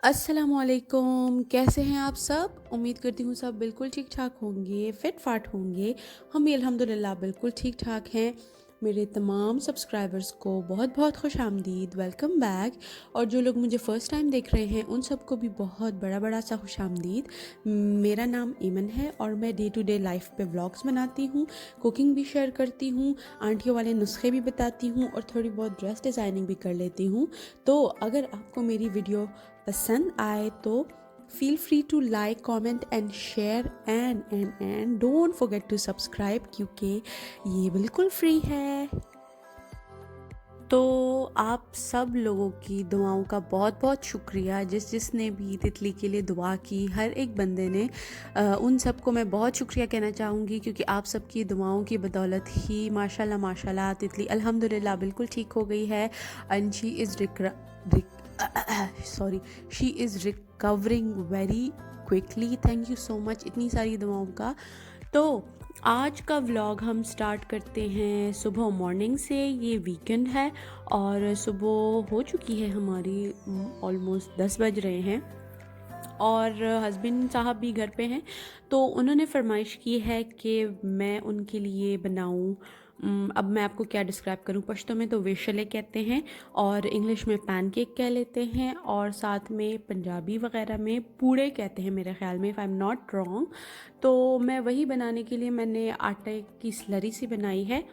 अस्सलामुअलैकुम, कैसे हैं आप सब? उम्मीद करती हूँ सब बिल्कुल ठीक-ठाक होंगे, फिट-फाट होंगे। हम भी अल्हम्दुलिल्लाह बिल्कुल ठीक-ठाक हैं। मेरे तमाम सब्सक्राइबर्स को बहुत-बहुत खुशामदीद, वेलकम बैक। और जो लोग मुझे फ़र्स्ट टाइम देख रहे हैं, उन सबको भी बहुत बड़ा-बड़ा सा खुशामदीद। मेरा नाम ईमन है और मैं डे टू डे लाइफ़ पे व्लॉग्स बनाती हूँ, कुकिंग भी शेयर करती हूँ, आंटियों वाले नुस्खे भी बताती हूँ और थोड़ी बहुत ड्रेस डिज़ाइनिंग भी कर लेती हूँ। तो अगर आपको मेरी वीडियो पसंद आए तो feel free to like comment and share and don't forget to subscribe क्योंकि ये बिल्कुल फ्री है। तो आप सब लोगों की दुआओं का बहुत बहुत शुक्रिया, जिसने भी तितली के लिए दुआ की, हर एक बंदे ने उन सबको मैं बहुत शुक्रिया कहना चाहूँगी क्योंकि आप सबकी दुआओं की बदौलत ही माशाल्लाह माशाल्लाह तितली अल्हम्दुलिल्लाह बिल्कुल ठीक हो गई है। And sorry she is recovering very quickly. Thank you so much इतनी सारी दुआओं का। तो आज का व्लॉग हम स्टार्ट करते हैं सुबह मॉर्निंग से। ये वीकेंड है और सुबह हो चुकी है हमारी, ऑलमोस्ट 10 बज रहे हैं और हस्बैंड साहब भी घर पे हैं। तो उन्होंने फरमाइश की है कि मैं उनके लिए बनाऊं, अब मैं आपको क्या डिस्क्राइब करूं, पश्तो में तो वेशले कहते हैं और इंग्लिश में पैनकेक कह लेते हैं और साथ में पंजाबी वगैरह में पूड़े कहते हैं मेरे ख्याल में, if I am not wrong. तो मैं वही बनाने के लिए मैंने आटे की स्लरी सी बनाई है।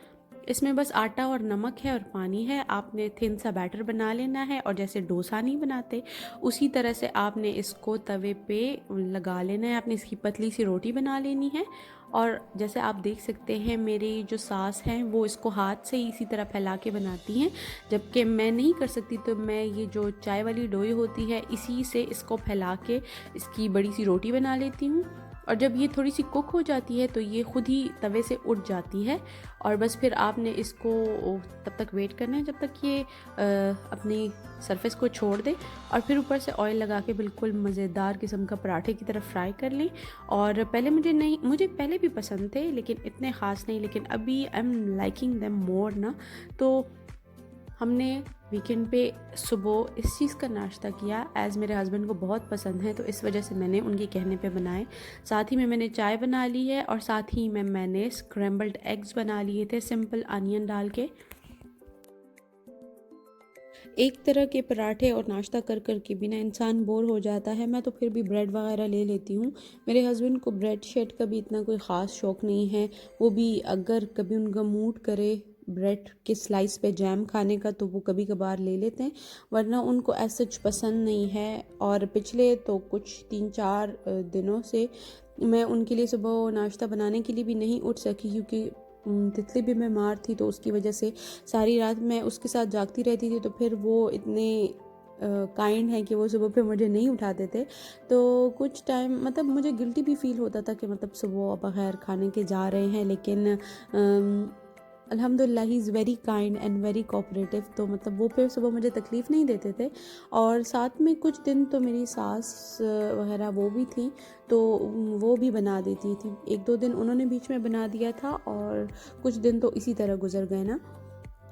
इसमें बस आटा और नमक है और पानी है। आपने थिन सा बैटर बना लेना है और जैसे डोसा नहीं बनाते उसी तरह से आपने इसको तवे पे लगा लेना है। आपने इसकी पतली सी रोटी बना लेनी है और जैसे आप देख सकते हैं मेरी जो सास हैं वो इसको हाथ से इसी तरह फैला के बनाती हैं, जबकि मैं नहीं कर सकती। तो मैं ये जो चाय वाली डोई होती है इसी से इसको फैला के इसकी बड़ी सी रोटी बना लेती हूँ और जब ये थोड़ी सी कुक हो जाती है तो ये खुद ही तवे से उठ जाती है और बस फिर आपने इसको तब तक वेट करना है जब तक ये अपनी सरफेस को छोड़ दे और फिर ऊपर से ऑयल लगा के बिल्कुल मज़ेदार किस्म का पराठे की तरफ फ्राई कर लें। और पहले मुझे पहले भी पसंद थे लेकिन इतने ख़ास नहीं, लेकिन अभी I am liking them more ना। तो हमने वीकेंड पे सुबह इस चीज़ का नाश्ता किया, एज़ मेरे हस्बैंड को बहुत पसंद है तो इस वजह से मैंने उनके कहने पे बनाए। साथ ही में मैंने चाय बना ली है और साथ ही में मैंने स्क्रैम्बल्ड एग्स बना लिए थे सिंपल अनियन डाल के। एक तरह के पराठे और नाश्ता कर कर के बिना इंसान बोर हो जाता है। मैं तो फिर भी ब्रेड वगैरह ले लेती हूँ। मेरे हस्बैंड को ब्रेड शेड का भी इतना कोई ख़ास शौक़ नहीं है। वो भी अगर कभी उनका मूड करे ब्रेड के स्लाइस पे जैम खाने का तो वो कभी कभार ले लेते हैं, वरना उनको ऐसा सच पसंद नहीं है। और पिछले तो कुछ 3-4 दिनों से मैं उनके लिए सुबह नाश्ता बनाने के लिए भी नहीं उठ सकी क्योंकि तितली भी बीमार थी तो उसकी वजह से सारी रात मैं उसके साथ जागती रहती थी। तो फिर वो इतने काइंड है कि वो सुबह पे मुझे नहीं उठाते थे। तो कुछ टाइम मतलब मुझे गिल्टी भी फील होता था कि मतलब सुबह बगैर खाने के जा रहे हैं, लेकिन अल्हम्दुलिल्लाह he is very kind and very cooperative. तो मतलब वो फिर सुबह मुझे तकलीफ़ नहीं देते थे। और साथ में कुछ दिन तो मेरी सास वगैरह वो भी थी तो वो भी बना देती थी। 1-2 दिन उन्होंने बीच में बना दिया था और कुछ दिन तो इसी तरह गुजर गए ना।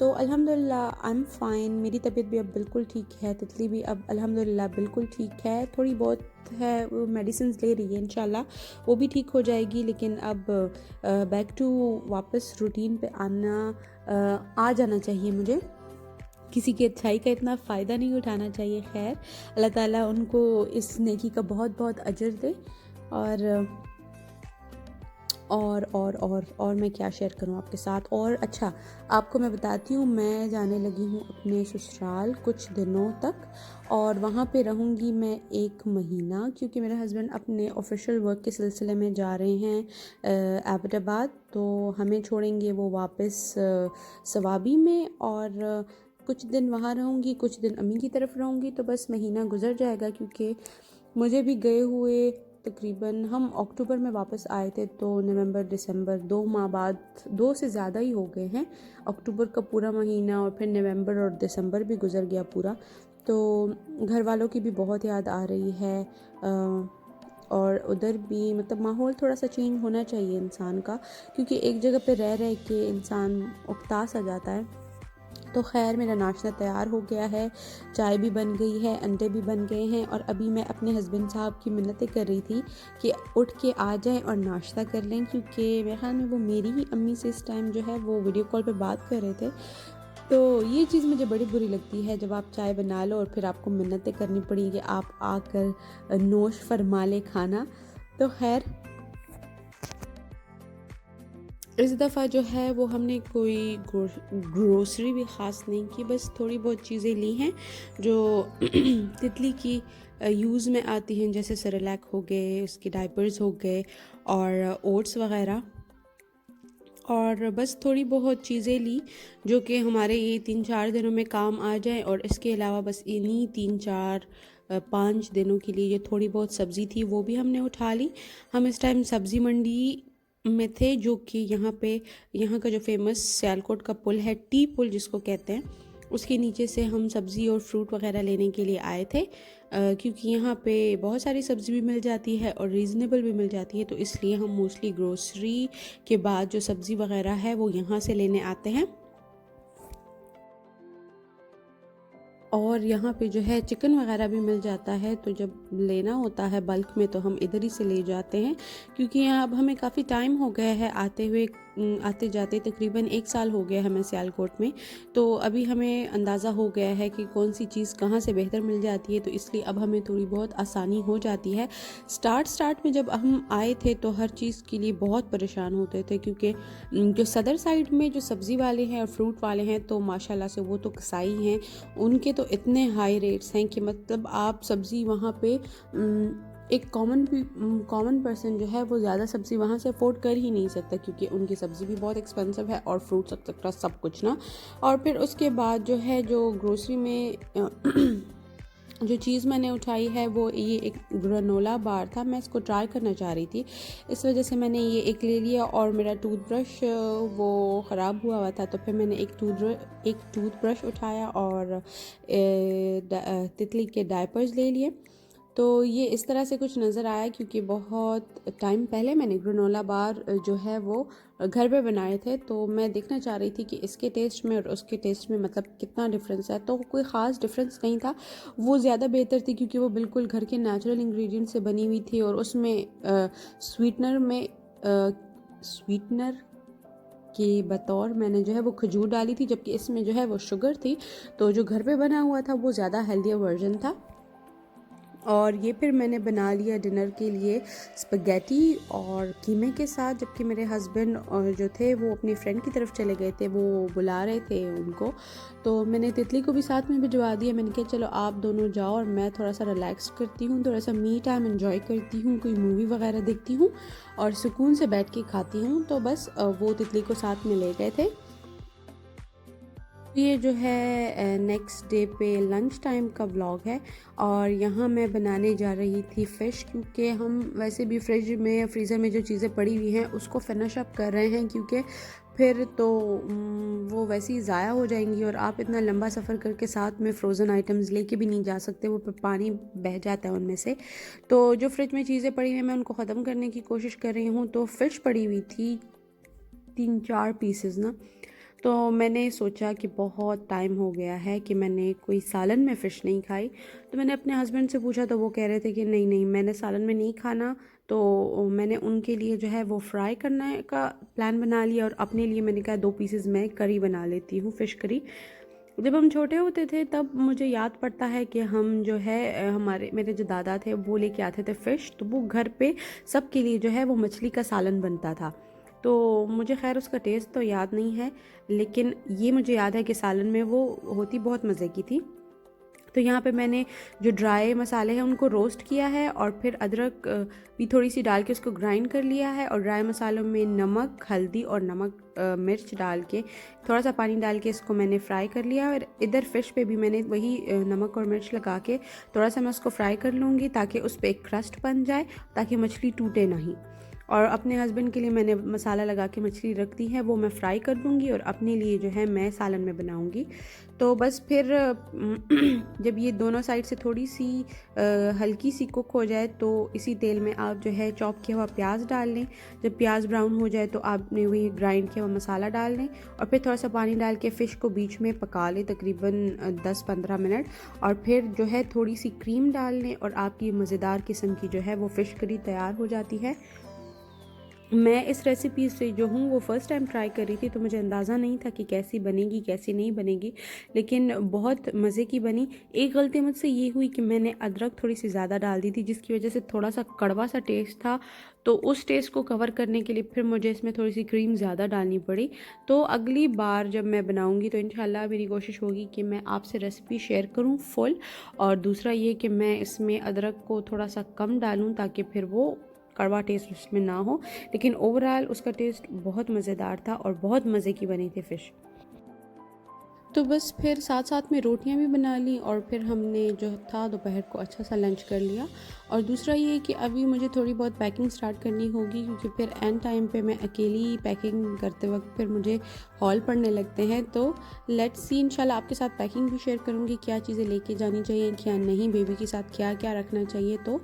तो अल्हम्दुलिल्लाह आई एम फ़ाइन। मेरी तबीयत भी अब बिल्कुल ठीक है, तितली भी अब अल्हम्दुलिल्लाह बिल्कुल ठीक है। थोड़ी बहुत है वो मेडिसिन ले रही है, इंशाल्लाह वो भी ठीक हो जाएगी। लेकिन अब बैक टू वापस रूटीन पे आ जाना चाहिए मुझे। किसी की अच्छाई का इतना फ़ायदा नहीं उठाना चाहिए। खैर अल्लाह ताला उनको इस नेकी का बहुत बहुत अजर दे। और और मैं क्या शेयर करूं आपके साथ। और अच्छा, आपको मैं बताती हूँ, मैं जाने लगी हूँ अपने ससुराल कुछ दिनों तक और वहाँ पे रहूँगी मैं 1 महीना, क्योंकि मेरे हस्बैंड अपने ऑफिशियल वर्क के सिलसिले में जा रहे हैं एबटाबाद। तो हमें छोड़ेंगे वो वापस सवाबी में और कुछ दिन वहाँ रहूँगी, कुछ दिन अम्मी की तरफ रहूँगी। तो बस महीना गुजर जाएगा क्योंकि मुझे भी गए हुए तकरीबन हम अक्टूबर में वापस आए थे तो नवंबर दिसंबर 2 माह बाद, 2 से ज़्यादा ही हो गए हैं। अक्टूबर का पूरा महीना और फिर नवंबर और दिसंबर भी गुजर गया पूरा। तो घर वालों की भी बहुत याद आ रही है और उधर भी मतलब माहौल थोड़ा सा चेंज होना चाहिए इंसान का, क्योंकि एक जगह पे रह रह के इंसान उकता सा जाता है। तो खैर मेरा नाश्ता तैयार हो गया है, चाय भी बन गई है, अंडे भी बन गए हैं और अभी मैं अपने हस्बैंड साहब की मिन्नतें कर रही थी कि उठ के आ जाएं और नाश्ता कर लें, क्योंकि मेरे ख्याल में वो मेरी ही अम्मी से इस टाइम जो है वो वीडियो कॉल पे बात कर रहे थे। तो ये चीज़ मुझे बड़ी बुरी लगती है जब आप चाय बना लो और फिर आपको मिन्नतें करनी पड़ी कि आप आकर नोश फरमा ले खाना। तो खैर इस दफ़ा जो है वो हमने कोई ग्रोसरी भी ख़ास नहीं की, बस थोड़ी बहुत चीज़ें ली हैं जो तितली की यूज़ में आती हैं, जैसे सेरेलैक हो गए, उसके डायपर्स हो गए और ओट्स वग़ैरह, और बस थोड़ी बहुत चीज़ें ली जो कि हमारे ये 3-4 दिनों में काम आ जाए। और इसके अलावा बस इन्हीं 3-4-5 दिनों के लिए ये थोड़ी बहुत सब्ज़ी थी वो भी हमने उठा ली। हम इस टाइम सब्ज़ी मंडी में थे, जो कि यहाँ का जो फेमस सियालकोट का पुल है, टी पुल जिसको कहते हैं, उसके नीचे से हम सब्ज़ी और फ्रूट वगैरह लेने के लिए आए थे, क्योंकि यहाँ पे बहुत सारी सब्ज़ी भी मिल जाती है और रीज़नेबल भी मिल जाती है, तो इसलिए हम मोस्टली ग्रोसरी के बाद जो सब्ज़ी वगैरह है वो यहाँ से लेने आते हैं। और यहाँ पे जो है चिकन वगैरह भी मिल जाता है, तो जब लेना होता है बल्क में तो हम इधर ही से ले जाते हैं, क्योंकि यहाँ अब हमें काफ़ी टाइम हो गया है आते हुए, आते जाते तकरीबन 1 साल हो गया हमें सियालकोट में। तो अभी हमें अंदाज़ा हो गया है कि कौन सी चीज़ कहाँ से बेहतर मिल जाती है, तो इसलिए अब हमें थोड़ी बहुत आसानी हो जाती है। स्टार्ट में जब हम आए थे तो हर चीज़ के लिए बहुत परेशान होते थे, क्योंकि जो सदर साइड में जो सब्ज़ी वाले हैं और फ्रूट वाले हैं तो माशाल्लाह से वो तो कसाई हैं, उनके तो इतने हाई रेट्स हैं कि मतलब आप सब्ज़ी वहाँ पे एक कॉमन पर्सन जो है वो ज़्यादा सब्ज़ी वहाँ से अफोर्ड कर ही नहीं सकता, क्योंकि उनकी सब्ज़ी भी बहुत एक्सपेंसिव है और फ्रूट्स एक्सेट्रा सब कुछ ना। और फिर उसके बाद जो है जो ग्रोसरी में जो चीज़ मैंने उठाई है वो ये एक ग्रेनोला बार था, मैं इसको ट्राई करना चाह रही थी, इस वजह से मैंने ये एक ले लिया। और मेरा टूथब्रश वो ख़राब हुआ था, तो फिर मैंने एक टूथब्रश उठाया और तितली के डायपर्स ले लिए। तो ये इस तरह से कुछ नज़र आया, क्योंकि बहुत टाइम पहले मैंने ग्रेनोला बार जो है वो घर पे बनाए थे, तो मैं देखना चाह रही थी कि इसके टेस्ट में और उसके टेस्ट में मतलब कितना डिफरेंस है। तो कोई ख़ास डिफरेंस नहीं था, वो ज़्यादा बेहतर थी क्योंकि वो बिल्कुल घर के नेचुरल इंग्रेडिएंट से बनी हुई थी, और उसमें स्वीटनर के बतौर मैंने जो है वो खजूर डाली थी, जबकि इसमें जो है वो शुगर थी। तो जो घर पे बना हुआ था वो ज़्यादा हेल्दियर वर्जन था। और ये फिर मैंने बना लिया डिनर के लिए स्पगेटी और कीमे के साथ, जबकि मेरे हस्बैंड जो थे वो अपनी फ्रेंड की तरफ चले गए थे, वो बुला रहे थे उनको, तो मैंने तितली को भी साथ में भिजवा दिया। मैंने कहा चलो आप दोनों जाओ और मैं थोड़ा सा रिलैक्स करती हूँ, थोड़ा सा मी टाइम एंजॉय करती हूँ, कोई मूवी वगैरह देखती हूँ और सुकून से बैठ के खाती हूँ। तो बस वो तितली को साथ में ले गए थे। ये जो है नेक्स्ट डे पे लंच टाइम का व्लॉग है, और यहाँ मैं बनाने जा रही थी फ़िश, क्योंकि हम वैसे भी फ्रीज़र में जो चीज़ें पड़ी हुई हैं उसको फिनिश अप कर रहे हैं, क्योंकि फिर तो वो वैसे ही ज़ाया हो जाएंगी और आप इतना लंबा सफ़र करके साथ में फ़्रोज़न आइटम्स लेके भी नहीं जा सकते, वो पानी बह जाता है उनमें से। तो जो फ्रिज में चीज़ें पड़ी हुई हैं मैं उनको ख़त्म करने की कोशिश कर रही हूँ। तो फ़िश पड़ी हुई थी 3-4 पीसेस ना, तो मैंने सोचा कि बहुत टाइम हो गया है कि मैंने कोई सालन में फ़िश नहीं खाई, तो मैंने अपने हस्बैंड से पूछा तो वो कह रहे थे कि नहीं नहीं मैंने सालन में नहीं खाना। तो मैंने उनके लिए जो है वो फ्राई करने का प्लान बना लिया, और अपने लिए मैंने कहा 2 पीसेस मैं करी बना लेती हूँ, फ़िश करी। जब हम छोटे होते थे तब मुझे याद पड़ता है कि हम जो है मेरे जो दादा थे वो लेके आते थे फ़िश, तो वो घर पे सबके लिए जो है वो मछली का सालन बनता था। तो मुझे खैर उसका टेस्ट तो याद नहीं है, लेकिन ये मुझे याद है कि सालन में वो होती बहुत मज़े की थी। तो यहाँ पे मैंने जो ड्राई मसाले हैं उनको रोस्ट किया है, और फिर अदरक भी थोड़ी सी डाल के उसको ग्राइंड कर लिया है, और ड्राई मसालों में नमक, हल्दी और मिर्च डाल के थोड़ा सा पानी डाल के इसको मैंने फ्राई कर लिया। और इधर फ़िश पे भी मैंने वही नमक और मिर्च लगा के थोड़ा सा मैं उसको फ्राई कर लूँगी, ताकि उस पर एक क्रस्ट बन जाए, ताकि मछली टूटे नहीं। और अपने हस्बैंड के लिए मैंने मसाला लगा के मछली रख दी है, वो मैं फ्राई कर दूँगी और अपने लिए जो है मैं सालन में बनाऊँगी। तो बस फिर जब ये दोनों साइड से थोड़ी सी हल्की सी कुक हो जाए तो इसी तेल में आप जो है चॉप किया हुआ प्याज डाल लें। जब प्याज ब्राउन हो जाए तो आपने वही ग्राइंड किया हुआ मसाला डाल लें और फिर थोड़ा सा पानी डाल के फ़िश को बीच में पका लें तकरीबन 10-15 मिनट, और फिर जो है थोड़ी सी क्रीम डाल लें और आपकी मज़ेदार किस्म की जो है वो फ़िश करी तैयार हो जाती है। मैं इस रेसिपी से जो हूँ वो फ़र्स्ट टाइम ट्राई कर रही थी, तो मुझे अंदाज़ा नहीं था कि कैसी बनेगी कैसी नहीं बनेगी, लेकिन बहुत मज़े की बनी। एक गलती मुझसे ये हुई कि मैंने अदरक थोड़ी सी ज़्यादा डाल दी थी, जिसकी वजह से थोड़ा सा कड़वा सा टेस्ट था। तो उस टेस्ट को कवर करने के लिए फिर मुझे इसमें थोड़ी सी क्रीम ज़्यादा डालनी पड़ी। तो अगली बार जब मैं बनाऊँगी तो इंशाल्लाह मेरी कोशिश होगी कि मैं आपसे रेसिपी शेयर करूँ फुल। और दूसरा ये कि मैं इसमें अदरक को थोड़ा सा कम डालूँ ताकि फिर वो कड़वा टेस्ट उसमें ना हो, लेकिन ओवरऑल उसका टेस्ट बहुत मज़ेदार था और बहुत मज़े की बनी थी फ़िश। तो बस फिर साथ साथ में रोटियां भी बना ली और फिर हमने जो था दोपहर को अच्छा सा लंच कर लिया। और दूसरा ये कि अभी मुझे थोड़ी बहुत पैकिंग स्टार्ट करनी होगी, क्योंकि फिर एंड टाइम पे मैं अकेली पैकिंग करते वक्त फिर मुझे हॉल पड़ने लगते हैं। तो लेट्स सी, इंशाल्लाह आपके साथ पैकिंग भी शेयर करूँगी, क्या चीज़ें लेके जानी चाहिए क्या नहीं, बेबी के साथ क्या क्या रखना चाहिए। तो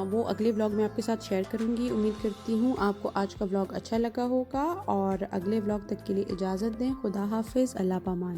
वो अगले व्लॉग में आपके साथ शेयर करूँगी। उम्मीद करती हूँ आपको आज का व्लॉग अच्छा लगा होगा और अगले व्लॉग तक के लिए इजाज़त दें। खुदा हाफिज़, अल्लाह पामान।